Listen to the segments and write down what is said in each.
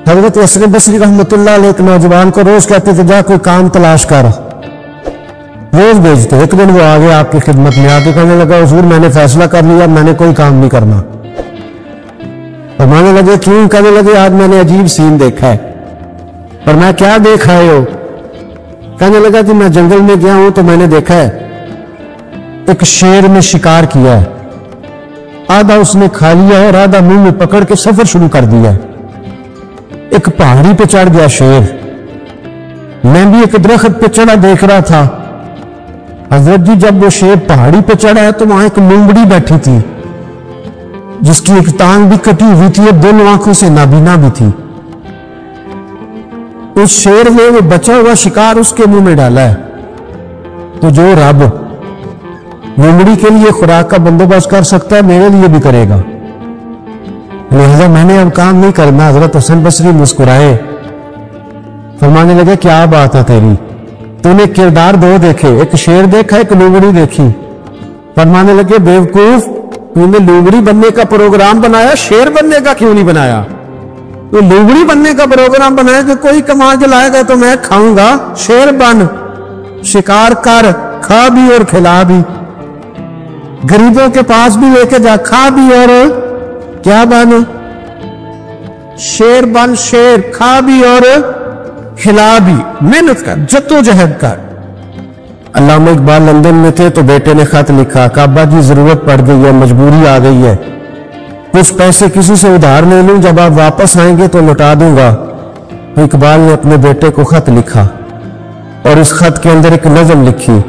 حضرت حسن بصری رحمۃ اللہ علیہ ایک نوجوان کو روز کہتے تھے جا کوئی کام تلاش کر، روز بھیجتے۔ ایک دن وہ آگے آپ کی خدمت میں آ کے کہنے لگا حضور میں نے فیصلہ کر لیا، میں نے کوئی کام نہیں کرنا۔ فرمانے لگے کیوں؟ کہنے لگے آج میں نے عجیب سین دیکھا ہے۔ پر میں کیا دیکھ آئے ہو؟ کہنے لگا کہ میں جنگل میں گیا ہوں تو میں نے دیکھا ہے ایک شیر نے شکار کیا ہے، آدھا اس نے کھا لیا اور آدھا منہ میں پکڑ کے سفر شروع کر دیا ہے۔ ایک پہاڑی پہ چڑھ گیا شیر، میں بھی ایک درخت پہ چڑھا دیکھ رہا تھا۔ حضرت جی جب وہ شیر پہاڑی پہ چڑھا ہے تو وہاں ایک لومڑی بیٹھی تھی جس کی ایک ٹانگ بھی کٹی ہوئی تھی اور دونوں آنکھوں سے نابینا بھی تھی۔ اس شیر نے وہ بچا ہوا شکار اس کے منہ میں ڈالا ہے، تو جو رب لومڑی کے لیے خوراک کا بندوبست کر سکتا ہے میرے لیے بھی کرے گا، لہذا میں نے اب کام نہیں کرنا۔ حضرت حسن بصری مسکرائے، فرمانے لگے کیا بات ہے تیری، تو نے کردار دو دیکھے، ایک شیر دیکھا ایک لومڑی دیکھی۔ فرمانے لگے بیوقوف، تو نے لومڑی بننے کا پروگرام بنایا، شیر بننے کا کیوں نہیں بنایا؟ تو لومڑی بننے کا پروگرام بنایا کہ کوئی کما کے لائے گا تو میں کھاؤں گا، شیر بن، شکار کر، کھا بھی اور کھلا بھی، غریبوں کے پاس بھی لے کے جا، کھا بھی اور کیا بن، شیر بن، شیر کھا بھی اور کھلا بھی، محنت کر، جدوجہد کر۔ علامہ اقبال لندن میں تھے تو بیٹے نے خط لکھا کہ ابا جی ضرورت پڑ گئی ہے، مجبوری آ گئی ہے، کچھ پیسے کسی سے ادھار لے لوں، جب آپ واپس آئیں گے تو لوٹا دوں گا۔ تو اقبال نے اپنے بیٹے کو خط لکھا اور اس خط کے اندر ایک نظم لکھی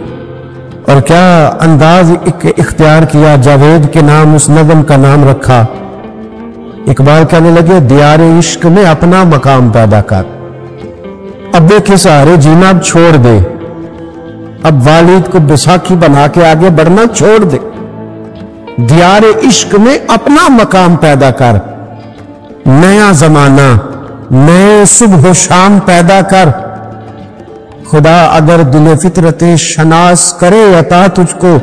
اور کیا انداز اختیار کیا، جاوید کے نام اس نظم کا نام رکھا۔ اقبال کہنے لگے دیار عشق میں اپنا مقام پیدا کر، ابے کے سہارے جینا اب چھوڑ دے، اب والد کو بیساکھی بنا کے آگے بڑھنا چھوڑ دے، دیار عشق میں اپنا مقام پیدا کر، نیا زمانہ نئے صبح و شام پیدا کر، خدا اگر دل فطرت شناس کرے عطا تجھ کو،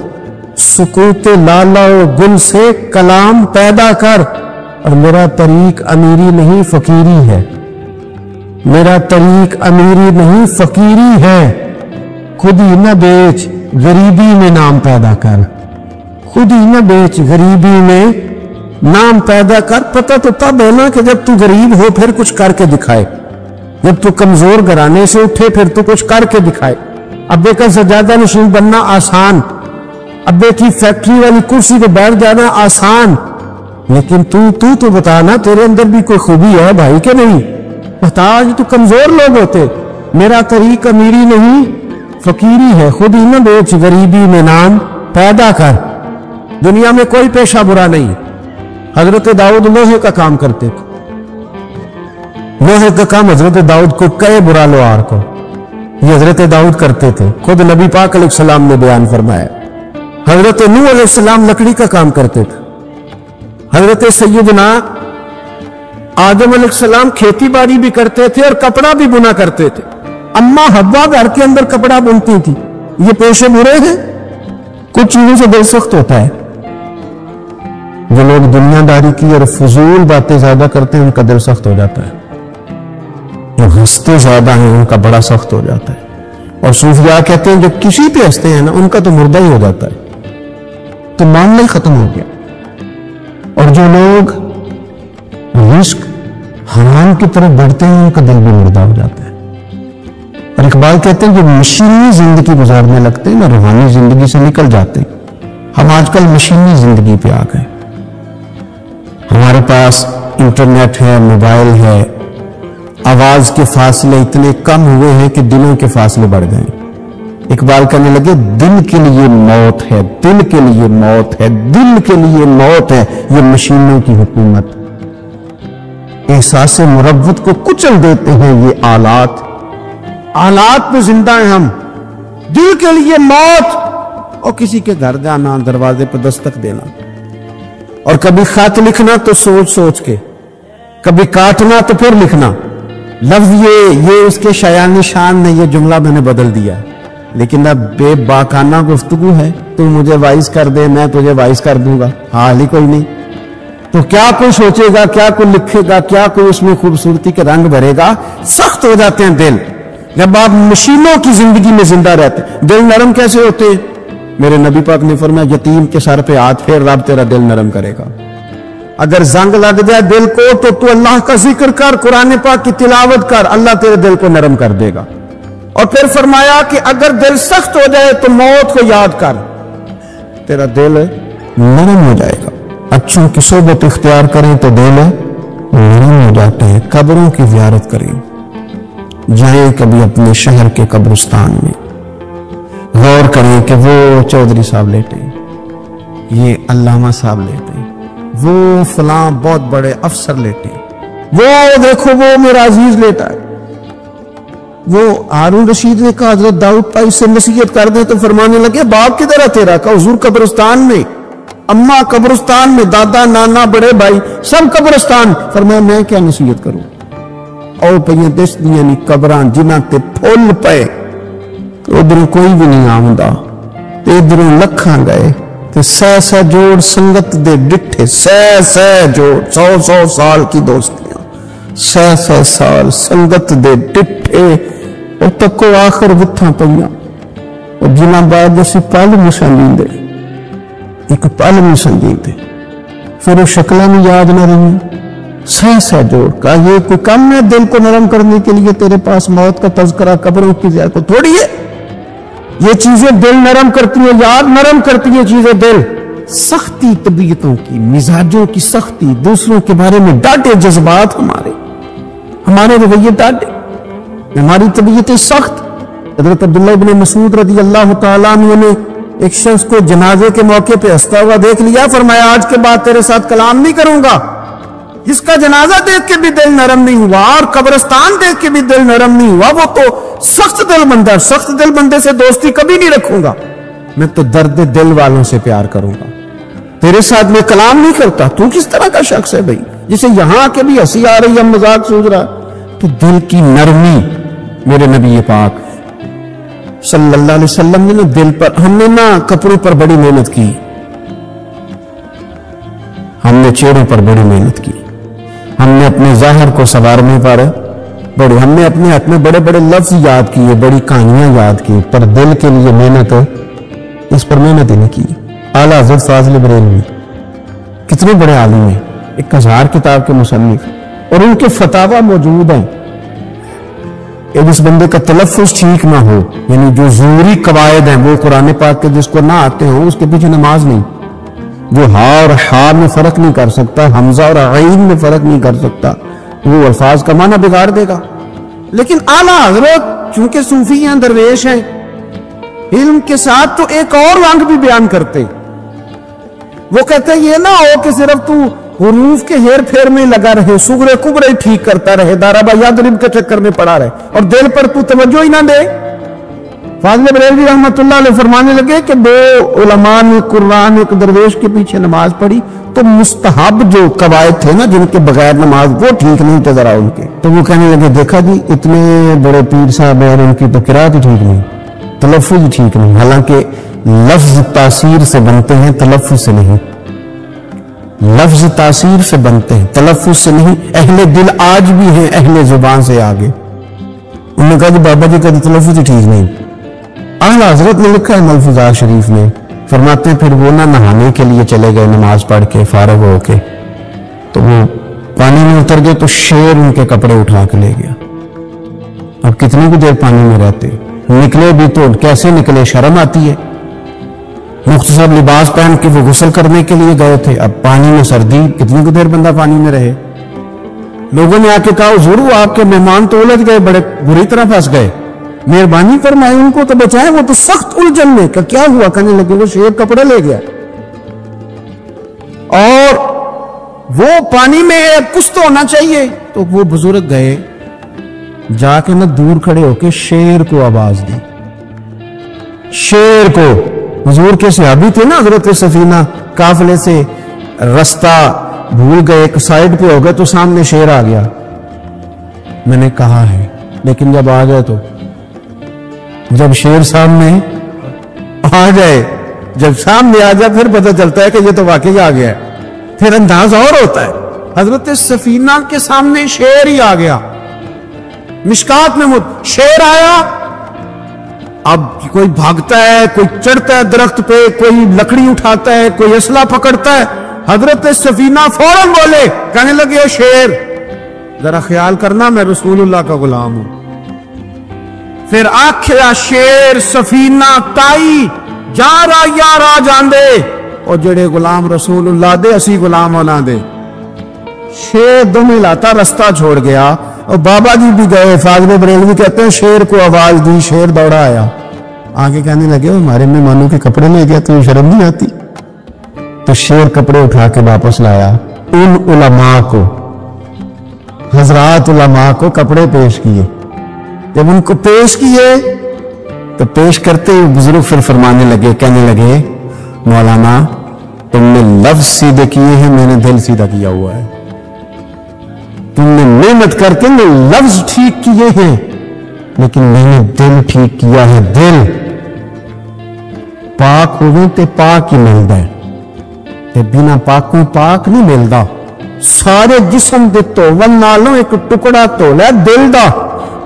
سکوت لالا و گل سے کلام پیدا کر۔ اور میرا طریق امیری نہیں فقیری ہے، میرا طریق امیری نہیں فقیری ہے، خود ہی نہ بیچ غریبی میں نام پیدا کر، خود ہی نہ بیچ غریبی میں نام پیدا کر۔ پتہ تو تب ہے نا کہ جب تو غریب ہو پھر کچھ کر کے دکھائے، جب تو کمزور گھرانے سے اٹھے پھر تو کچھ کر کے دکھائے۔ ابے کا سجادہ نشین بننا آسان، ابے کی فیکٹری والی کرسی پہ بیٹھ جانا آسان، لیکن تو بتانا تیرے اندر بھی کوئی خوبی ہے بھائی کہ نہیں؟ بتا، آج تو کمزور لوگ ہوتے۔ میرا طریق امیری نہیں فقیری ہے، خود ہی نہ بیچ غریبی میں نام پیدا کر۔ دنیا میں کوئی پیشہ برا نہیں۔ حضرت داؤد لوہے کا کام کرتے تھے، لوہے کا کام حضرت داؤد کو کہے برا لوہار کو، یہ حضرت داؤد کرتے تھے، خود نبی پاک علیہ السلام نے بیان فرمایا۔ حضرت نوح علیہ السلام لکڑی کا کام کرتے تھے، حضرت سیدنا آدم علیہ السلام کھیتی باڑی بھی کرتے تھے اور کپڑا بھی بنا کرتے تھے، اماں حوا گھر کے اندر کپڑا بنتی تھی۔ یہ پیشے برے ہیں؟ کچھ چیزوں سے دل سخت ہوتا ہے۔ جو لوگ دنیا داری کی اور فضول باتیں زیادہ کرتے ہیں ان کا دل سخت ہو جاتا ہے، جو ہنستے زیادہ ہیں ان کا بڑا سخت ہو جاتا ہے۔ اور صوفیاء کہتے ہیں جو کسی پہ ہنستے ہیں نا ان کا تو مردہ ہی ہو جاتا ہے، تو معاملہ ہی ختم ہو گیا۔ اور جو لوگ رزق حرام کی طرف بڑھتے ہیں ان کا دل بھی مردہ ہو جاتا ہے۔ اور اقبال کہتے ہیں جو مشینی زندگی گزارنے لگتے ہیں نا روحانی زندگی سے نکل جاتے ہیں۔ ہم آج کل مشینی زندگی پہ آ گئے، ہمارے پاس انٹرنیٹ ہے، موبائل ہے، آواز کے فاصلے اتنے کم ہوئے ہیں کہ دلوں کے فاصلے بڑھ گئے۔ اقبال کہنے لگے دل کے لیے موت ہے، دل کے لیے موت ہے، دل کے لیے موت ہے یہ مشینوں کی حکومت۔ احساس مروت کو کچل دیتے ہیں یہ آلات، آلات پہ زندہ ہیں ہم۔ دل کے لیے موت، اور کسی کے گھر جانا، دروازے پہ دستک دینا، اور کبھی خط لکھنا تو سوچ سوچ کے، کبھی کاٹنا تو پھر لکھنا۔ لفظ یہ اس کے شایان شان نے یہ جملہ میں نے بدل دیا، لیکن اب بے باکانہ گفتگو ہے، تو مجھے وائس کر دے میں تجھے وائس کر دوں گا، حال ہی کوئی نہیں۔ تو کیا کوئی سوچے گا, کیا کوئی لکھے گا, کیا کوئی اس میں خوبصورتی کے رنگ بھرے گا. سخت ہو جاتے ہیں دل جب آپ مشینوں کی زندگی میں زندہ رہتے ہیں. دل نرم کیسے ہوتے ہیں؟ میرے نبی پاک نے فرمایا یتیم کے سر پہ ہاتھ پھیر, رب تیرا دل نرم کرے گا. اگر زنگ لگ جائے دل کو تو اللہ کا ذکر کر, قرآن پاک کی تلاوت کر, اللہ تیرے دل کو نرم کر دے گا. اور پھر فرمایا کہ اگر دل سخت ہو جائے تو موت کو یاد کر, تیرا دل نرم ہو جائے گا. اچھوں کی صحبت اختیار کریں تو دل نرم ہو جاتے ہیں. قبروں کی زیارت کریں, جائیں کبھی اپنے شہر کے قبرستان میں, غور کریں کہ وہ چودھری صاحب لیٹے ہیں, یہ علامہ صاحب لیٹے ہیں, وہ فلاں بہت بڑے افسر لیٹے ہیں, وہ دیکھو وہ میرا عزیز لیٹا ہے. وہ ہارون رشید نے کہا حضرت داؤد پائی سے نصیحت کر دے, تو فرمانے لگے باپ کدھر ہے تیرا؟ کہا حضور قبرستان میں, اماں قبرستان میں, دادا نانا بڑے بھائی سب قبرستان. فرمایا میں کیا نصیحت کروں؟ اور پہ دس دیا نہیں قبران جنہ تے پھول پے, ادھر کوئی بھی نہیں آمدہ, ادھروں لکھاں گئے تے سہ سہ جوڑ سنگت دے ڈٹھے, سہ سہ جوڑ 100 سال کی دوستیاں, سہ سہ سال سنگت دے ڈٹھے, اور تکو آخر وتھاں پئیاں, اور جنہ بعد اسی پل میں سنجیندے, ایک پل میں سنجیندے, پھر وہ شکلیں بھی یاد نہ رہی. سہ سہ جوڑ کا یہ کوئی کم ہے دل کو نرم کرنے کے لیے تیرے پاس موت کا تذکرہ قبروں کی زیارت کو تھوڑی ہے. یہ چیزیں دل نرم کرتی ہیں, یاد نرم کرتی ہیں چیزیں دل. سختی طبیعتوں کی, مزاجوں کی سختی, دوسروں کے بارے میں ڈاٹے جذبات, ہمارے رویے ڈاٹے, ہماری طبیعتیں سخت. حضرت عبداللہ ابن مسعود رضی اللہ تعالیٰ عنہ نے ایک شخص کو جنازے کے موقع پہ ہنستا ہوا دیکھ لیا, فرمایا آج کے بعد تیرے ساتھ کلام نہیں کروں گا. جس کا جنازہ دیکھ کے بھی دل نرم نہیں ہوا اور قبرستان دیکھ کے بھی دل نرم نہیں ہوا, وہ تو سخت دل بندہ. سخت دل بندے سے دوستی کبھی نہیں رکھوں گا, میں تو درد دل والوں سے پیار کروں گا. تیرے ساتھ میں کلام نہیں کرتا. تو کس طرح کا شخص ہے بھائی جسے یہاں آ کے بھی ہنسی آ رہی ہے, مذاق سوچ رہا. تو دل کی نرمی, میرے نبی پاک صلی اللہ علیہ وسلم نے دل پر, ہم نے نا کپڑوں پر بڑی محنت کی, ہم نے چہروں پر بڑی محنت کی, ہم نے اپنے ظاہر کو سنوارنے پر بڑی, ہم نے اپنے ہاتھ میں بڑے بڑے لفظ یاد کیے, بڑی کہانیاں یاد کی, پر دل کے لیے محنت, اس پر محنت ہی نہیں کی. اعلیٰ حضرت فاضل بریلوی کتنے بڑے عالم ہیں, 1000 کتاب کے مصنف, اور ان کے فتاوی موجود ہیں. جس بندے کا تلفظ ٹھیک نہ ہو, یعنی جو ضروری قواعد ہیں وہ قرآن پاک کے جس کو نہ آتے ہوں, اس کے پیچھے نماز نہیں. جو ہا اور ہا میں فرق نہیں کر سکتا, حمزہ اور عین میں فرق نہیں کر سکتا, وہ الفاظ کا معنی بگاڑ دے گا. لیکن اعلیٰ حضرت چونکہ صوفی ہیں, درویش ہیں, علم کے ساتھ تو ایک اور رنگ بھی بیان کرتے. وہ کہتے ہیں یہ نہ ہو کہ صرف تو حروف کے ہیر پھیر میں لگا رہے, صغرے کبرے ٹھیک کرتا رہے, دارابا یادرب کے چکر میں پڑا رہے, اور دل پر تو توجہ ہی نہ دے. فاضل بریلوی رحمت اللہ علیہ فرمانے لگے کہ 2 علماء نے قرآن ایک درویش کے پیچھے نماز پڑھی, تو مستحب جو قواعد تھے نا جن کے بغیر نماز, وہ ٹھیک نہیں تھے ذرا ان کے. تو وہ کہنے لگے دیکھا جی اتنے بڑے پیر صاحب ہیں, ان کی تو قرات ہی ٹھیک نہیں, تلفظ ہی ٹھیک نہیں. حالانکہ لفظ تاثیر سے بنتے ہیں, تلفظ سے نہیں. لفظ تاثیر سے بنتے ہیں, تلفظ سے نہیں. اہل دل آج بھی ہیں اہل زبان سے آگے. انہوں نے کہا جی بابا جی کا تلفظ ہی ٹھیک نہیں. اعلیٰ حضرت نے لکھا ہے ملفوظات شریف میں, فرماتے ہیں پھر وہ نہ نہانے کے لیے چلے گئے نماز پڑھ کے فارغ ہو کے, تو وہ پانی میں اتر گئے تو شیر ان کے کپڑے اٹھا کے لے گیا. اب کتنی بھی دیر پانی میں رہتے, نکلے بھی تو کیسے نکلے, شرم آتی ہے. مختصر لباس پہن کے وہ غسل کرنے کے لیے گئے تھے, اب پانی میں سردی, کتنی کو دیر بندہ پانی میں رہے. لوگوں نے آ کے کہا حضور وہ آپ کے مہمان تو الجھ گئے, بڑے بری طرح پھنس گئے, مہربانی فرمائے ان کو تو بچائیں, وہ تو سخت الجھن میں. کیا ہوا؟ کہنے لگے وہ شیر کپڑے لے گیا, اور وہ پانی میں کچھ تو ہونا چاہیے. تو وہ بزرگ گئے, جا کے نہ دور کھڑے ہو کے شیر کو آواز دی, شیر کو. حضور کے صحابی تھے نا حضرت سفینہ, قافلے سے رستہ بھول گئے, ایک سائیڈ پہ ہو گئے تو سامنے شیر آ گیا. میں نے کہا ہے, لیکن جب آ جائے, تو جب شیر سامنے آ جائے, جب سامنے آ جائے پھر پتہ چلتا ہے کہ یہ تو واقعی آ گیا ہے. پھر انداز اور ہوتا ہے. حضرت سفینہ کے سامنے شیر ہی آ گیا, مشکات میں شیر آیا. اب کوئی بھاگتا ہے, کوئی چڑھتا ہے درخت پہ, کوئی لکڑی اٹھاتا ہے, کوئی اسلحہ پکڑتا ہے. حضرت سفینہ فوراً بولے, کہنے لگے شیر ذرا خیال کرنا میں رسول اللہ کا غلام ہوں. پھر آکھیا شیر سفینہ تائی جا رہا یا راہ جاندے, اور جڑے غلام رسول اللہ دے اسی غلام ہونا دے. شیر دم لاتا رستہ چھوڑ گیا, اور بابا جی بھی گئے. فاضل بریلوی کہتے ہیں شیر کو آواز دی, شیر دوڑا آیا, آگے کہنے لگے ہمارے مہمانوں کے کپڑے لے گیا, تمہیں شرم نہیں آتی؟ تو شیر کپڑے اٹھا کے واپس لایا. ان علماء کو, حضرات علماء کو کپڑے پیش کیے. جب ان کو پیش کیے تو پیش کرتے ہوئے بزرگ پھر فرمانے لگے, کہنے لگے مولانا تم نے لفظ سیدھے کیے ہیں, میں نے دل سیدھا کیا ہوا ہے. تم نے محنت کر کے لفظ ٹھیک کیے ہیں, لیکن میں نے دل ٹھیک کیا ہے. دل پاک ہوئے تے پاک ہی ملتا ہے, تے بنا پاکوں پاک نہیں ملتا. سارے جسم دے توول نالوں ایک ٹکڑا تولا دل دا.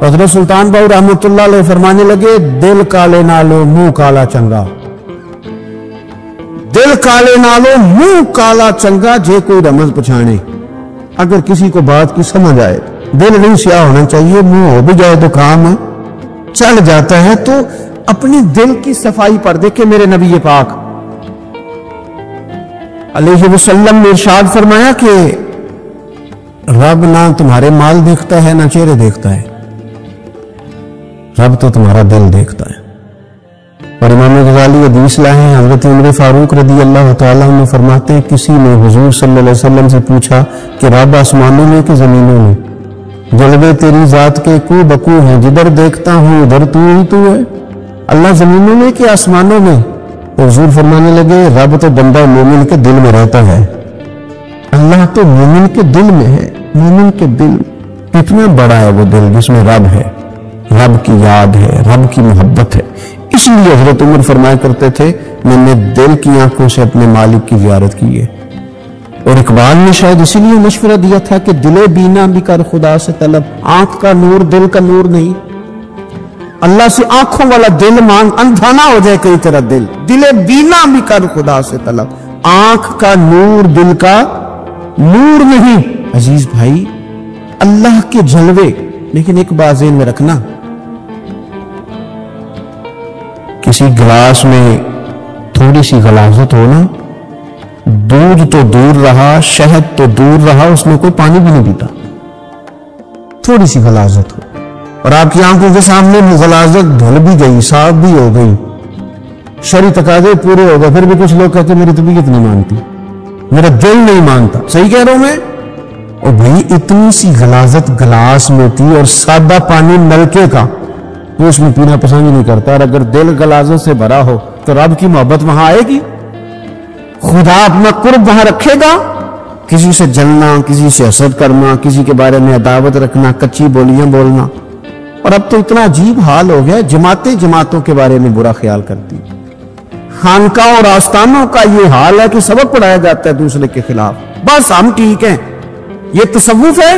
حضرت سلطان باؤ رحمت اللہ علیہ فرمانے لگے دل کالے نالوں منہ کالا چنگا. دل کالے نالوں منہ کالا چنگا, جے کوئی رمز پچھانے. اگر کسی کو بات کی سمجھ آئے, دل نہیں سیاہ ہونا چاہیے, منہ ہو بھی جائے تو کام چل جاتا ہے. تو اپنی دل کی صفائی پر دیکھیں میرے نبی پاک علیہ وسلم نے ارشاد فرمایا کہ رب نہ تمہارے مال دیکھتا ہے نہ چہرے دیکھتا ہے, رب تو تمہارا دل دیکھتا ہے. اور امام غزالی حدیث لائے ہیں, حضرت عمر فاروق رضی اللہ تعالیٰ عنہ فرماتے ہیں کسی نے حضور صلی اللہ علیہ وسلم سے پوچھا کہ رب آسمانوں میں کہ زمینوں میں؟ جلوے تیری ذات کے کو بکو ہیں, جدھر دیکھتا ہوں ادھر تو ہی تو ہے. اللہ زمینوں میں کہ آسمانوں میں؟ حضور فرمانے لگے رب تو بندہ مومن کے دل میں رہتا ہے, اللہ تو مومن کے دل میں ہے. مومن کے دل کتنا بڑا ہے وہ دل جس میں رب ہے, رب کی یاد ہے, رب کی محبت ہے. اس لیے حضرت عمر فرمایا کرتے تھے میں نے دل کی آنکھوں سے اپنے مالک کی زیارت کی ہے. اور اقبال نے شاید اسی لیے مشورہ دیا تھا کہ دل بینا بھی کر خدا سے طلب. آنکھ کا نور دل کا نور نہیں, اللہ سے آنکھوں والا دل مانگ, اندھا نہ ہو جائے کئی طرح دل. دل بینا بھی کر خدا سے طلب, آنکھ کا نور دل کا نور نہیں. عزیز بھائی اللہ کے جلوے, لیکن ایک بات ذہن میں رکھنا, کسی گلاس میں تھوڑی سی غلاظت ہو نا, دودھ تو دور رہا, شہد تو دور رہا, اس میں کوئی پانی بھی نہیں پیتا. تھوڑی سی غلاظت ہو اور آپ کی آنکھوں کے سامنے غلاظت دھل بھی گئی, صاف بھی ہو گئی, شرعی تقاضے پورے ہو گئے, پھر بھی کچھ لوگ کہتے میری طبیعت نہیں مانتی, میرا دل نہیں مانتا. صحیح کہہ رہا ہوں میں؟ اور بھائی اتنی سی غلاظت گلاس میں تھی اور سادہ پانی نلکے کا, وہ اس میں پینا پسند نہیں کرتا. اور اگر دل غلاظت سے بھرا ہو تو رب کی محبت وہاں آئے گی, خدا اپنا قرب وہاں رکھے گا. کسی سے جلنا, کسی سے حسد کرنا, کسی کے بارے میں عداوت رکھنا, کچی بولیاں بولنا. اور اب تو اتنا عجیب حال ہو گیا, جماعتیں جماعتوں کے بارے میں برا خیال کرتی. خانقاہوں اور آستانوں کا یہ حال ہے کہ سبق پڑھایا جاتا ہے دوسرے کے خلاف, بس ہم ٹھیک ہیں. یہ تصوف ہے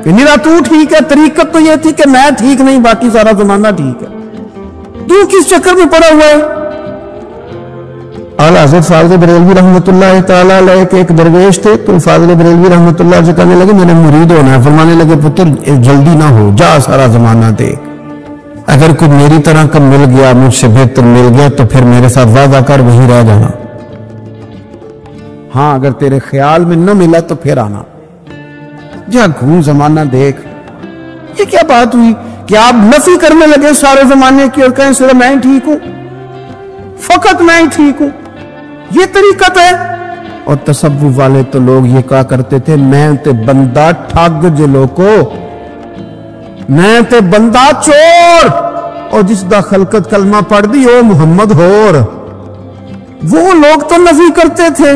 کہ میرا تو ٹھیک ہے. طریقت تو یہ تھی کہ میں ٹھیک نہیں, باقی سارا زمانہ ٹھیک ہے. تو کس چکر میں پڑا ہوا ہے؟ اعلیٰ حضرت فاضل بریلوی رحمت اللہ تعالیٰ علیہ کے ایک درویش تھے, تو فاضل بریلوی رحمت اللہ سے کہنے لگے میں نے مرید ہونا ہے. فرمانے لگے پتر جلدی نہ ہو, جا سارا زمانہ دیکھ, اگر کوئی میری طرح کا مل گیا, مجھ سے بہتر مل گیا, تو پھر میرے ساتھ وعدہ کر وہیں رہ جانا. ہاں اگر تیرے خیال میں نہ ملا تو پھر آنا, جا گھوم زمانہ دیکھ. یہ کیا بات ہوئی کہ آپ نفی کرنے لگے سارے زمانے کی اور کہیں صرف میں ہی ٹھیک ہوں, فقط میں ہی ٹھیک ہوں؟ یہ طریقت ہے. اور تصوف والے تو لوگ یہ کہا کرتے تھے میں تے بندہ ٹھگ جلو کو, میں تے بندہ چور, اور جس دا خلقت کلمہ پڑھ دی او محمد ہور. وہ لوگ تو نفی کرتے تھے,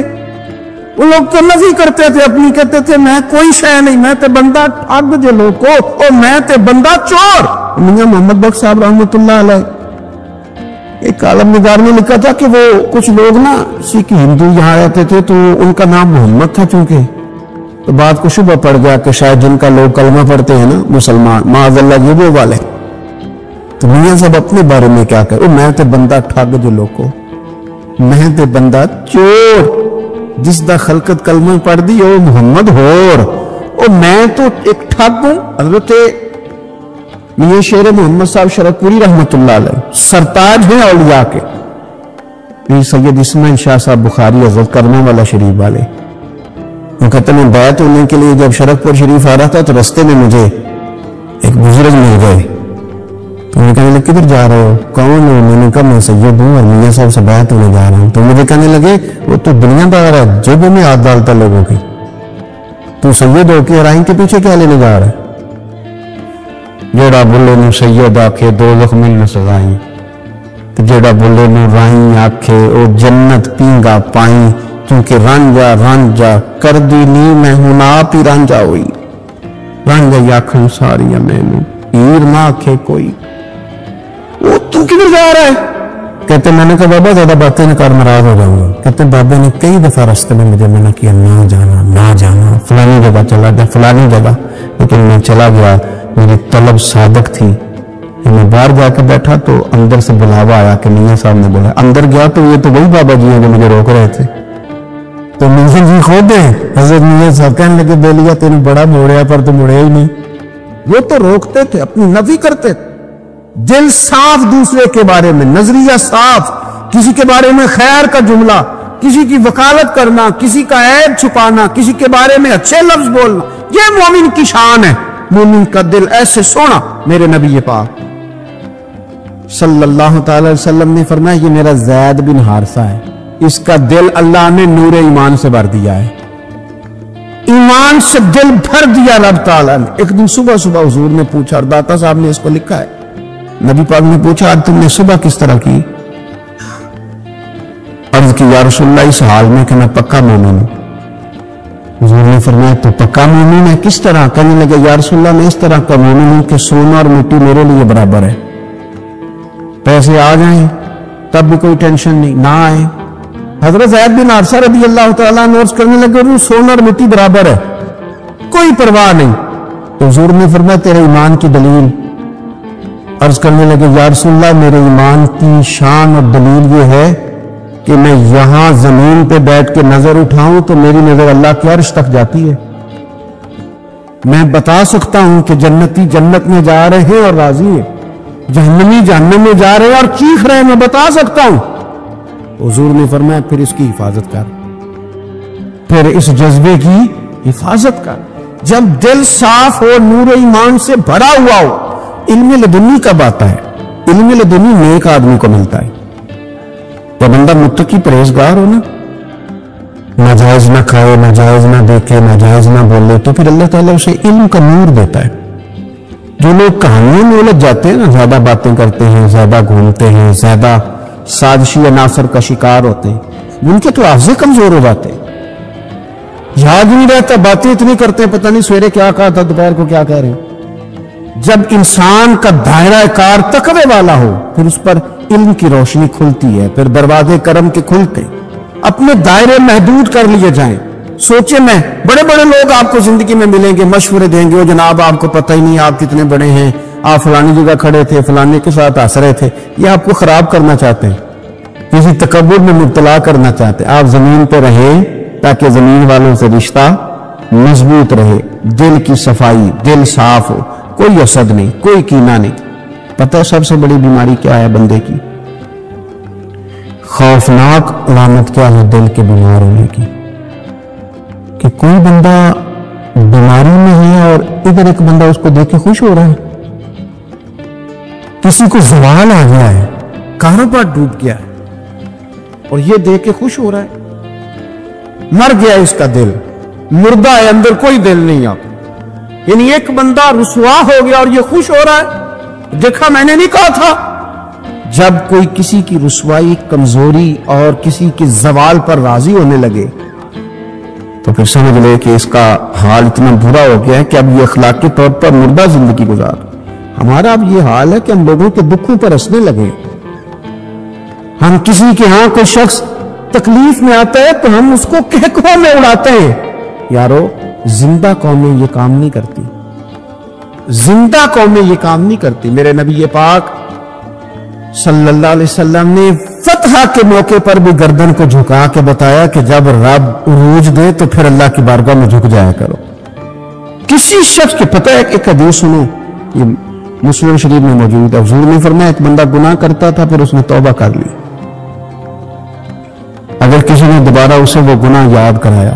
وہ لوگ تو نفی کرتے تھے اپنی, کہتے تھے میں کوئی شے نہیں, میں تے بندہ ٹھگ جلو کو, اور میں تے بندہ چور. میاں محمد بخش صاحب رحمت اللہ علیہ ایک عالم نگار نے لکھا تھا کہ وہ کچھ لوگ نا سکھ ہندو یہاں رہتے تھے تو ان کا نام محمد تھا چونکہ، تو بات کو شبہ پڑ گیا کہ شاید جن کا لوگ کلمہ پڑھتے ہیں نا مسلمان، معاذ اللہ یہ وہ والے، تو میاں صاحب اپنے بارے میں کیا کہے، میں تے بندہ ٹھگ جو لوگوں، میں تے بندہ چور جس دا خلقت کلمہ پڑھ دی او محمد ہور، او میں تو ایک ٹھگ ہوں۔ حضرت میاں شیر محمد صاحب شرک پوری رحمت اللہ علیہ سرتاج ہیں اولیاء کے، پیر سید اسماعیل شاہ صاحب بخاری حضرت کرنے والا شریف والے، وہ کہتے ہیں بیعت ہونے کے لیے جب شرک پور شریف آ رہا تھا تو رستے میں مجھے ایک بزرگ مل گئے، تو میں کہنے لگے کدھر جا رہے ہو، کون ہو؟ میں نے کہا میں سید ہوں اور میاں صاحب سے بیعت ہونے جا رہا ہوں، تو مجھے کہنے لگے وہ تو دنیا دار ہے، جیبوں میں ہاتھ ڈالتا لوگوں کی، تو سید ہو کے رائن کے پیچھے کیا لینے جا رہا ہے؟ جیڑا بولے نو سید آکھے دوزخ میں نہ سزائیں، جیڑا بولے نو رائن آکھے او جنت پینگا پائیں، کیونکہ رانجا رانجا کر دی نی میں ہوں آپ ہی رانجا ہوئی، رانجا یاکھن ساری میں نو پیر نہ آکھے کوئی، وہ تو کدھر جا رہا ہے؟ کہتے میں نے کہا بابا زیادہ باتیں نہ کر ناراض ہو جاؤں گا، کہتے بابا نے کئی دفعہ راستے میں مجھے منع کیا نہ جانا فلانی جگہ چلا جا فلانی جگہ، لیکن میں چلا گیا، میری طلب صادق تھی، میں باہر جا کے بیٹھا تو اندر سے بلاوا آیا کہ میاں صاحب نے بولا، اندر گیا تو یہ تو وہی بابا جی ہیں جو مجھے روک رہے تھے، تو میاں جی خود ہیں حضرت میاں صاحب کہنے لگے بے لیا تینوں بڑا موڑیا پر تو مڑے ہی نہیں، وہ تو روکتے تھے اپنی نفی کرتے تھے، دل صاف دوسرے کے بارے میں، نظریہ صاف، کسی کے بارے میں خیر کا جملہ، کسی کی وکالت کرنا، کسی کا عیب چھپانا، کسی کے بارے میں اچھے لفظ بولنا، یہ مومن کی شان ہے۔ مومن کا دل ایسے سونا، میرے نبی پاک صلی اللہ تعالی علیہ وسلم نے فرمایا یہ میرا زید بن حارثہ ہے، اس کا دل اللہ نے نور ایمان سے بھر دیا ہے، ایمان سے دل بھر دیا رب تعالیٰ نے۔ ایک دن صبح حضور نے پوچھا، اور داتا صاحب نے اس کو لکھا ہے، نبی پاک نے پوچھا آج تم نے صبح کس طرح کی؟ عرض کی یا رسول اللہ اس حال میں کہ میں پکا مومن ہوں۔ حضور نے فرمایا تو پکا مومن ہے کس طرح؟ کہنے لگے یا رسول اللہ میں اس طرح کا مومن ہوں کہ سونا اور مٹی میرے لیے برابر ہے، پیسے آ جائیں تب بھی کوئی ٹینشن نہیں، نہ آئے۔ حضرت زید بن حارثہ رضی اللہ تعالیٰ عنہ عرض کرنے لگے سونا اور مٹی برابر ہے، کوئی پرواہ نہیں۔ تو حضور نے فرمایا تیرے ایمان کی دلیل؟ عرض کرنے لگے یا رسول اللہ میرے ایمان کی شان اور دلیل یہ ہے کہ میں یہاں زمین پہ بیٹھ کے نظر اٹھاؤں تو میری نظر اللہ کے عرش تک جاتی ہے، میں بتا سکتا ہوں کہ جنتی جنت میں جا رہے ہیں اور راضی ہیں، جہنمی جہنم میں جا رہے ہیں اور چیخ رہے ہیں، میں بتا سکتا ہوں۔ حضور نے فرمایا پھر اس کی حفاظت کر، پھر اس جذبے کی حفاظت کر، جب دل صاف ہو، نور ایمان سے بھرا ہوا ہو۔ علم لدنی کب آتا ہے؟ علم لدنی نیک آدمی کو ملتا ہے، تو بندہ متقی پرہیزگار ہو نا، ناجائز نہ کھائے، ناجائز نہ دیکھے، ناجائز نہ بولے، تو پھر اللہ تعالیٰ اسے علم کا نور دیتا ہے۔ جو لوگ کہانیوں میں الجھ جاتے ہیں نا، زیادہ باتیں کرتے ہیں، زیادہ گھومتے ہیں، زیادہ سازشی عناصر کا شکار ہوتے ہیں، ان کے تو حافظے کمزور ہو جاتے ہیں، یاد نہیں رہتا، باتیں اتنی کرتے ہیں پتہ نہیں سویرے کیا کہا تھا دوپہر کو کیا کہہ رہے ہیں۔ جب انسان کا دائرہ کار تقوی والا ہو پھر اس پر علم کی روشنی کھلتی ہے، پھر دروازے کرم کے کھلتے، اپنے دائرے محدود کر لیے جائیں۔ سوچیں میں بڑے بڑے لوگ آپ کو زندگی میں ملیں گے، مشورے دیں گے، وہ جناب آپ کو پتہ ہی نہیں آپ کتنے بڑے ہیں، آپ فلانی جگہ کھڑے تھے، فلانے کے ساتھ ہنس رہے تھے، یہ آپ کو خراب کرنا چاہتے ہیں، کسی تکبر میں مبتلا کرنا چاہتے ہیں۔ آپ زمین پہ رہیں تاکہ زمین والوں سے رشتہ مضبوط رہے، دل کی صفائی، دل صاف ہو، کوئی حسد نہیں، کوئی کینہ نہیں۔ پتہ ہے سب سے بڑی بیماری کیا ہے بندے کی؟ خوفناک علامت کیا ہے دل کے بیمار ہونے کی؟ کہ کوئی بندہ بیماری میں ہے اور ادھر ایک بندہ اس کو دیکھ کے خوش ہو رہا ہے، کسی کو زوال آ گیا ہے، کاروبار ڈوب گیا ہے اور یہ دیکھ کے خوش ہو رہا ہے، مر گیا اس کا دل، مردہ ہے، اندر کوئی دل نہیں آپ۔ یعنی ایک بندہ رسوا ہو گیا اور یہ خوش ہو رہا ہے، دیکھا میں نے نہیں کہا تھا۔ جب کوئی کسی کی رسوائی، کمزوری اور کسی کی زوال پر راضی ہونے لگے تو پھر سمجھ لے کہ اس کا حال اتنا برا ہو گیا ہے کہ اب یہ اخلاقی طور پر مردہ زندگی گزار۔ ہمارا اب یہ حال ہے کہ ہم لوگوں کے دکھوں پر ہنسنے لگے، ہم کسی کے ہاں کوئی شخص تکلیف میں آتا ہے تو ہم اس کو کہکوا میں اڑاتے ہیں. یارو زندہ قومیں یہ کام نہیں کرتی، زندہ قومیں یہ کام نہیں کرتی. میرے نبی پاک صلی اللہ علیہ وسلم نے فتح کے موقع پر بھی گردن کو جھکا کے بتایا کہ جب رب عروج دے تو پھر اللہ کی بارگاہ میں جھک جایا کرو. کسی شخص کے پتہ ہے ایک حدیث سنو، یہ مسلم شریف میں موجود ہے. حضور نے فرمایا ایک بندہ گناہ کرتا تھا پھر اس نے توبہ کر لی. اگر کسی نے دوبارہ اسے وہ گناہ یاد کرایا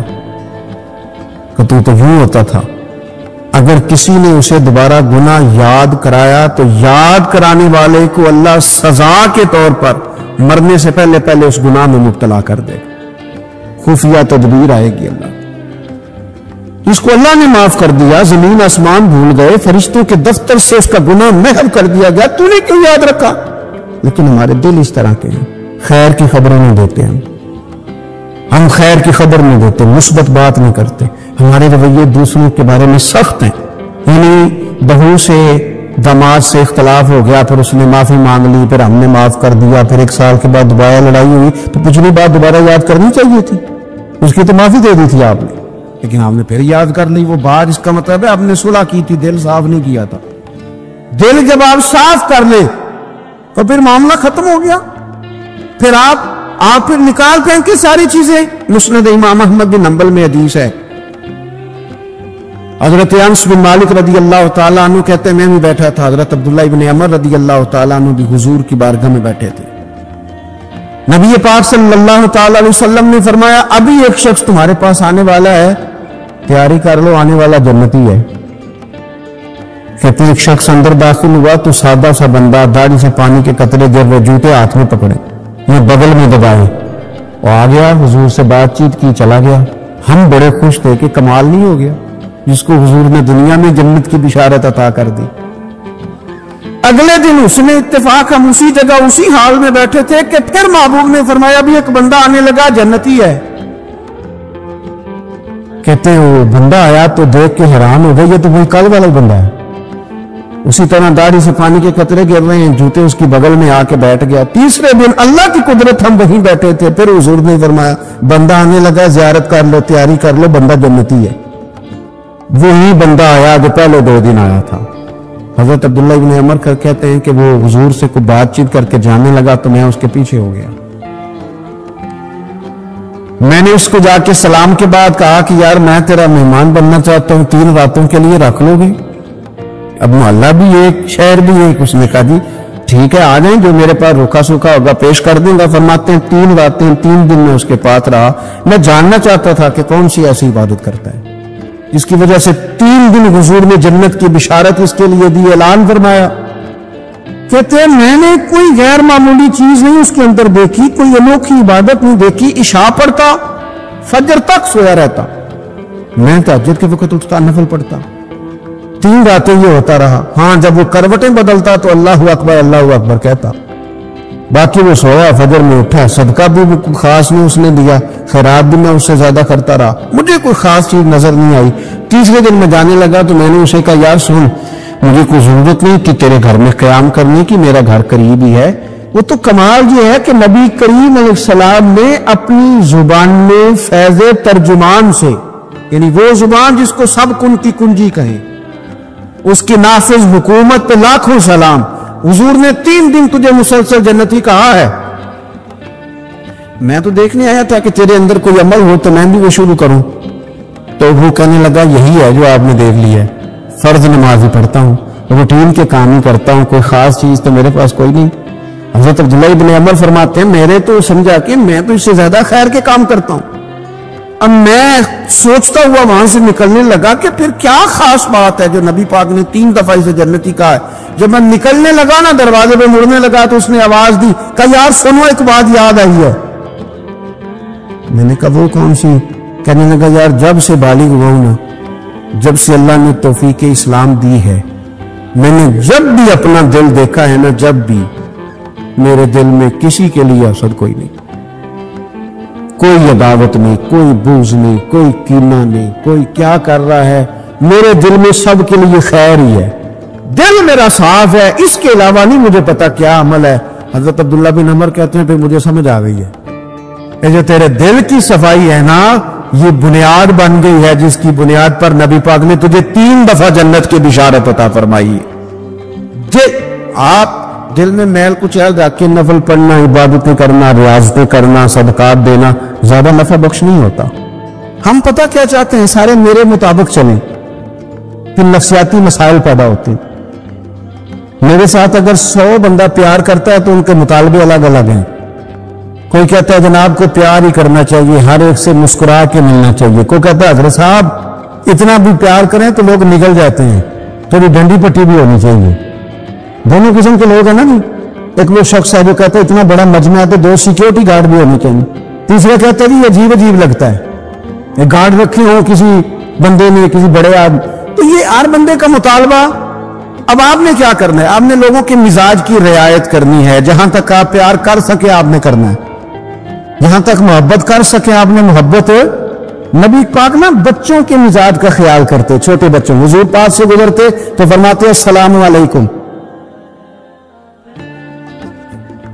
کہ تو یوں ہوتا تھا، اگر کسی نے اسے دوبارہ گناہ یاد کرایا تو یاد کرانے والے کو اللہ سزا کے طور پر مرنے سے پہلے پہلے اس گناہ میں مبتلا کر دے. خفیہ تدبیر آئے گی اللہ. اس کو اللہ نے معاف کر دیا، زمین آسمان بھول گئے، فرشتوں کے دفتر سے اس کا گناہ محو کر دیا گیا، تو نے کیوں یاد رکھا؟ لیکن ہمارے دل اس طرح کے ہیں، خیر کی خبریں نہیں دیتے ہم خیر کی خبر نہیں دیتے، مثبت بات نہیں کرتے. ہمارے رویے دوسروں کے بارے میں سخت ہیں. یعنی بہو سے داماد سے اختلاف ہو گیا، پھر اس نے معافی مانگ لی، پھر ہم نے معاف کر دیا، پھر 1 سال کے بعد دوبارہ لڑائی ہوئی تو پچھلی بات دوبارہ یاد کرنی چاہیے تھی. اس کی تو معافی دے دی تھی آپ نے، لیکن آپ نے پھر یاد کر لی وہ بات. اس کا مطلب ہے آپ نے صلح کی تھی، دل صاف نہیں کیا تھا. دل جب آپ صاف کر لیں تو پھر معاملہ ختم ہو گیا. پھر آپ پھر نکال پھینک کے ساری چیزیں. مسند امام احمد بن حنبل میں حدیث ہے، حضرت انس بن مالک رضی اللہ تعالیٰ عنہ کہتے ہیں میں بھی بیٹھا تھا، حضرت عبداللہ ابن عمر رضی اللہ تعالیٰ عنہ بھی حضور کی بارگاہ میں بیٹھے تھے. نبی پاک صلی اللہ تعالیٰ علیہ وسلم نے فرمایا ابھی ایک شخص تمہارے پاس آنے والا ہے، تیاری کر لو، آنے والا جنتی ہے. کہتے ہیں ایک شخص اندر داخل ہوا تو سادہ سا بندہ، داڑھی سے پانی کے قطرے گر رہے، جوتے ہاتھ میں پکڑے، یہ بغل میں دبائے، وہ آ گیا، حضور سے بات چیت کی، چلا گیا. ہم بڑے خوش تھے کہ کمال نہیں ہو گیا جس کو حضور نے دنیا میں جنت کی بشارت عطا کر دی. اگلے دن اس نے اتفاق ہم اسی جگہ اسی حال میں بیٹھے تھے کہ پھر محبوب نے فرمایا بھی ایک بندہ آنے لگا، جنتی ہے. کہتے ہیں وہ بندہ آیا تو دیکھ کے حیران ہو گئے، یہ تو وہی کل والا بندہ ہے. اسی طرح داڑھی سے پانی کے قطرے گر رہے ہیں، جوتے اس کی بغل میں آ کے بیٹھ گیا. تیسرے دن اللہ کی قدرت ہم وہیں بیٹھے تھے، پھر حضور نے فرمایا بندہ آنے لگا، زیارت کر لو، تیاری کر لو، بندہ جنتی ہے. وہی بندہ آیا جو پہلے 2 دن آیا تھا. حضرت عبداللہ ابن عمر کہتے ہیں کہ وہ حضور سے کوئی بات چیت کر کے جانے لگا تو میں اس کے پیچھے ہو گیا. میں نے اس کو جا کے سلام کے بعد کہا کہ یار میں تیرا مہمان بننا چاہتا ہوں، 3 راتوں کے لیے رکھ لو گے؟ اب محلہ بھی ایک، شہر بھی ایک. اس نے کہا جی ٹھیک ہے آ جائیں، جو میرے پاس روکا سوکھا ہوگا پیش کر دوں گا. فرماتے ہیں 3 راتیں 3 دن میں اس کے پاس رہا. میں جاننا چاہتا تھا کہ کون سی ایسی عبادت کرتا ہے جس کی وجہ سے 3 دن حضور نے جنت کی بشارت اس کے لیے دی، اعلان فرمایا. کہتے ہیں میں نے کوئی غیر معمولی چیز نہیں اس کے اندر دیکھی، کوئی انوکھی عبادت نہیں دیکھی. عشاء پڑھتا، فجر تک سویا رہتا، میں تہجد کے وقت اٹھتا، نفل پڑھتا. 3 راتیں یہ ہوتا رہا. ہاں جب وہ کروٹیں بدلتا تو اللہ اکبر کہتا. باقی وہ سویا، فجر میں اٹھا، صدقہ بھی کوئی خاص نہیں اس نے دیا، خیرات بھی میں اس سے زیادہ کرتا رہا، مجھے کوئی خاص چیز نظر نہیں آئی. تیسرے دن میں جانے لگا تو میں نے اسے کہا یار سن، مجھے کوئی ضرورت نہیں کہ تیرے گھر میں قیام کرنے کی، میرا گھر قریب ہی ہے. وہ تو کمال یہ ہے کہ نبی کریم علیہ السلام نے اپنی زبان میں فیض ترجمان سے، یعنی وہ زبان جس کو سب کن کی کنجی کہیں، اس کی نافذ حکومت پہ لاکھوں سلام. حضور نے 3 دن تجھے مسلسل جنتی کہا ہے. میں تو دیکھنے آیا تھا کہ تیرے اندر کوئی عمل ہو تو میں بھی وہ شروع کروں. تو وہ کہنے لگا یہی ہے جو آپ نے دیکھ لی ہے، فرض نماز ہی پڑھتا ہوں، روٹین کے کام ہی کرتا ہوں، کوئی خاص چیز تو میرے پاس کوئی نہیں. حضرت عبداللہ ابن عمر فرماتے ہیں میرے تو سمجھا کہ میں تو اس سے زیادہ خیر کے کام کرتا ہوں. اب میں سوچتا ہوا وہاں سے نکلنے لگا کہ پھر کیا خاص بات ہے جو نبی پاک نے 3 دفعہ اسے جنتی کہا ہے. جب میں نکلنے لگا نا، دروازے پہ مڑنے لگا تو اس نے آواز دی کہ یار سنو ایک بات یاد آئی ہے. میں نے کہا وہ کون سی؟ کہنے لگا یار جب سے بالغ ہوا ہوں نا، جب سے اللہ نے توفیق اسلام دی ہے، میں نے جب بھی اپنا دل دیکھا ہے نا، جب بھی میرے دل میں کسی کے لیے حسد کوئی نہیں، کوئی عداوت نہیں، کوئی بغض نہیں، کوئی کینہ نہیں، کوئی کیا کر رہا ہے، میرے دل میں سب کے لیے خیر ہی ہے. دل میرا صاف ہے، اس کے علاوہ نہیں مجھے پتا کیا عمل ہے. حضرت عبداللہ بن عمر کہتے ہیں پھر مجھے سمجھ آ گئی ہے، یہ جو تیرے دل کی صفائی ہے نا، یہ بنیاد بن گئی ہے جس کی بنیاد پر نبی پاک نے تجھے 3 دفعہ جنت کی بشارت عطا فرمائی ہے۔ آپ دل میں میل کچھ ہے رکھ کے نفل پڑھنا، عبادتیں کرنا، ریاضتیں کرنا، صدقات دینا زیادہ نفع بخش نہیں ہوتا۔ ہم پتہ کیا چاہتے ہیں؟ سارے میرے مطابق چلیں، پھر نفسیاتی مسائل پیدا ہوتے ہیں۔ میرے ساتھ اگر 100 بندہ پیار کرتا ہے تو ان کے مطالبے الگ الگ ہیں۔ کوئی کہتا ہے جناب کو پیار ہی کرنا چاہیے، ہر ایک سے مسکرا کے ملنا چاہیے، کوئی کہتا ہے حضرت صاحب اتنا بھی پیار کریں تو لوگ نگل جاتے ہیں، تھوڑی ڈنڈی پٹی بھی ہونی چاہیے۔ دونوں قسم کے لوگ ہیں نا جی۔ ایک وہ شخص ہے جو کہتا ہے اتنا بڑا مجمع ہے تو 2 سیکیورٹی گارڈ بھی ہونے چاہیے۔ تیسرا کہتا ہے جی عجیب عجیب لگتا ہے، ایک گارڈ رکھے ہو کسی بندے نے، کسی بڑے آدمی، تو یہ ہر بندے کا مطالبہ۔ اب آپ نے کیا کرنا ہے؟ آپ نے لوگوں کے مزاج کی رعایت کرنی ہے، جہاں تک آپ پیار کر سکے آپ نے کرنا ہے، جہاں تک محبت کر سکے آپ نے محبت۔ نبی پاک نا بچوں کے مزاج کا خیال کرتے، چھوٹے بچوں، حضور پاک سے گزرتے تو فرماتے السلام علیکم۔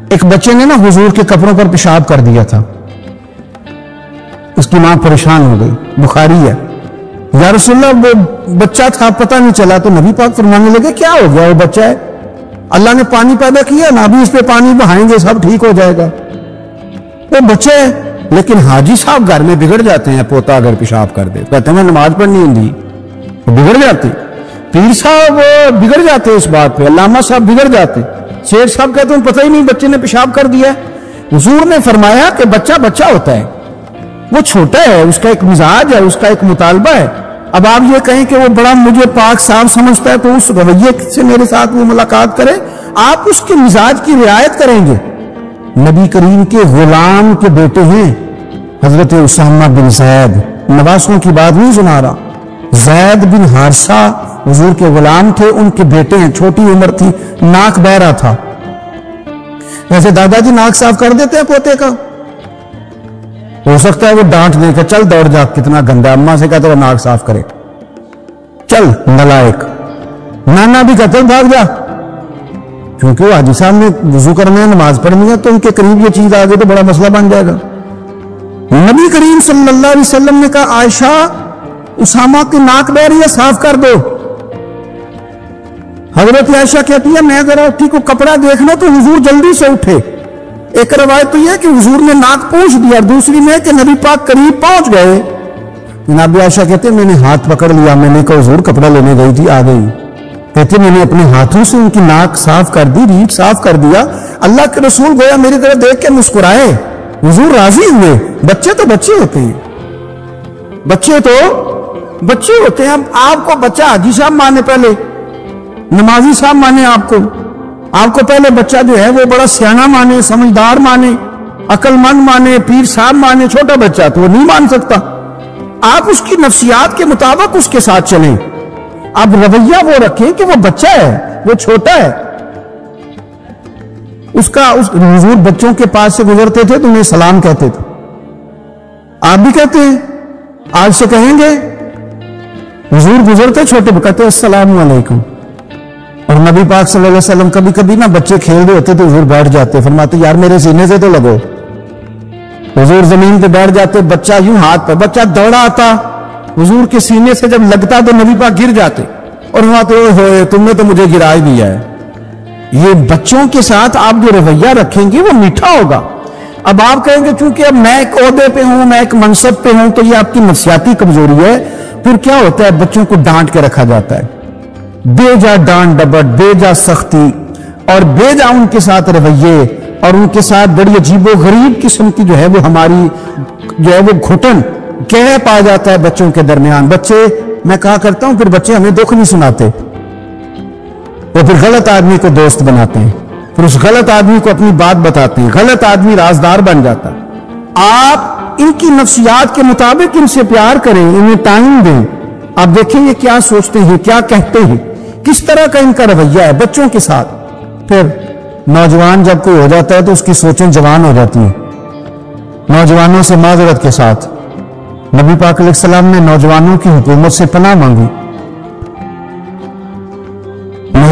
ایک بچے نے نا حضور کے کپڑوں پر پیشاب کر دیا تھا، اس کی ماں پریشان ہو گئی، بخاری ہے، یا رسول اللہ وہ بچہ تھا پتہ نہیں چلا، تو نبی پاک فرمانے لگے کیا ہو گیا، وہ بچہ ہے، اللہ نے پانی پیدا کیا نا، ابھی اس پہ پانی بہائیں گے سب ٹھیک ہو جائے گا، وہ بچے ہے۔ لیکن حاجی صاحب گھر میں بگڑ جاتے ہیں، پوتا اگر پیشاب کر دے کہتے ہیں نماز پڑھنی ہوندی، بگڑ جاتے، پیر صاحب بگڑ جاتے اس بات پہ، علامہ صاحب بگڑ جاتے، شیخ صاحب کہتے ہیں پتہ ہی نہیں بچے نے پیشاب کر دیا ہے۔ حضور نے فرمایا کہ بچہ بچہ ہوتا ہے، وہ چھوٹا ہے، اس کا ایک مزاج ہے، اس کا ایک مطالبہ ہے۔ اب آپ یہ کہیں کہ وہ بڑا مجھے پاک صاف سمجھتا ہے تو اس رویے سے میرے ساتھ وہ ملاقات کرے، آپ اس کے مزاج کی رعایت کریں گے۔ نبی کریم کے غلام کے بیٹے ہیں حضرت اسامہ بن زید، نواسوں کی بات نہیں سنا رہا، زید بن حارثہ حضور کے غلام تھے، ان کے بیٹے ہیں، چھوٹی عمر تھی، ناک بہ رہا تھا۔ ویسے دادا جی ناک صاف کر دیتے ہیں پوتے کا، ہو سکتا ہے وہ ڈانٹ دے کہ چل دوڑ جا کتنا گندا، اماں سے کہتا ہے وہ ناک صاف کرے، چل نلائق، نانا بھی کہتے ہیں بھاگ جا، کیونکہ وہ حاجی صاحب نے وضو کرنا ہے، نماز پڑھنی ہے، تو ان کے قریب یہ چیز آگے تو بڑا مسئلہ بن جائے گا۔ نبی کریم صلی اللہ علیہ وسلم نے کہا عائشہ اسامہ کی ناک بہ رہی ہے صاف کر دو۔ حضرت عائشہ کہتی ہے میں ذرا اٹھی کو کپڑا دیکھنا تو حضور جلدی سے اٹھے۔ ایک روایت تو یہ کہ حضور نے ناک پوچھ دیا، اور دوسری میں کہ نبی پاک قریب پہنچ گئے۔ جناب عائشہ کہتے ہیں میں نے ہاتھ پکڑ لیا، میں نے کہا حضور کپڑا لینے گئی تھی آ گئی، کہتے میں نے اپنے ہاتھوں سے ان کی ناک صاف کر دی، ریٹ صاف کر دیا، اللہ کے رسول گویا میری طرف دیکھ کے مسکرائے، حضور راضی ہوئے۔ بچے تو بچے ہوتے ہیں، بچے تو بچے ہوتے ہیں۔ اب آپ کو بچہ حاجی صاحب مانے، پہلے نمازی صاحب مانے، آپ کو پہلے بچہ جو ہے وہ بڑا سیانا مانے، سمجھدار مانے، عقل مند مانے، پیر صاحب مانے، چھوٹا بچہ تو وہ نہیں مان سکتا۔ آپ اس کی نفسیات کے مطابق اس کے ساتھ چلیں، اب رویہ وہ رکھیں کہ وہ بچہ ہے، وہ چھوٹا ہے، حضور بچوں کے پاس سے گزرتے تھے تو انہیں سلام کہتے تھے، آپ بھی کہتے ہیں، آج سے کہیں گے، حضور گزرتے چھوٹے کہتے السلام علیکم۔ اور نبی پاک صلی اللہ علیہ وسلم کبھی کبھی نا بچے کھیل رہے ہوتے تو حضور بیٹھ جاتے، فرماتے یار میرے سینے سے تو لگو، حضور زمین پہ بیٹھ جاتے، بچہ یوں ہاتھ پر، بچہ دوڑا آتا، حضور کے سینے سے جب لگتا تو نبی پاک گر جاتے اور فرماتے ہوئے تم نے تو مجھے گرا ہی دیا ہے۔ یہ بچوں کے ساتھ آپ جو رویہ رکھیں گے وہ میٹھا ہوگا۔ اب آپ کہیں گے چونکہ اب میں ایک عہدے پہ ہوں، میں ایک منصب پہ ہوں، تو یہ آپ کی نفسیاتی کمزوری ہے۔ پھر کیا ہوتا ہے، بچوں کو ڈانٹ کے رکھا جاتا ہے، بے جا ڈانٹ ڈپٹ، بے جا سختی اور بے جا ان کے ساتھ رویے، اور ان کے ساتھ بڑی عجیب و غریب قسم کی جو ہے وہ ہماری جو ہے وہ گھٹن کہہ پا جاتا ہے بچوں کے درمیان۔ بچے، میں کہا کرتا ہوں، پھر بچے ہمیں دکھ نہیں سناتے، وہ پھر غلط آدمی کو دوست بناتے ہیں، پھر اس غلط آدمی کو اپنی بات بتاتے ہیں، غلط آدمی رازدار بن جاتا ہے۔ آپ ان کی نفسیات کے مطابق ان سے پیار کریں، انہیں ٹائم دیں، آپ دیکھیں یہ کیا سوچتے ہیں، کیا کہتے ہیں، کس طرح کا ان کا رویہ ہے بچوں کے ساتھ۔ پھر نوجوان جب کوئی ہو جاتا ہے تو اس کی سوچیں جوان ہو جاتی ہیں۔ نوجوانوں سے معذرت کے ساتھ نبی پاک علیہ السلام نے نوجوانوں کی حکومت سے پناہ مانگی،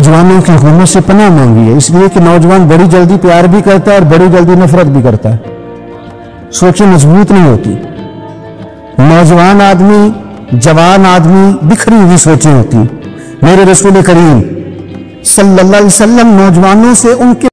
نوجوانوں کی حکومت سے پناہ مانگی ہے، اس لیے کہ نوجوان بڑی جلدی پیار بھی کرتا ہے اور بڑی جلدی نفرت بھی کرتا ہے، سوچیں مضبوط نہیں ہوتی۔ نوجوان آدمی، جوان آدمی بکھری ہوئی سوچیں ہوتی۔ میرے رسول کریم صلی اللہ علیہ وسلم نوجوانوں سے ان کے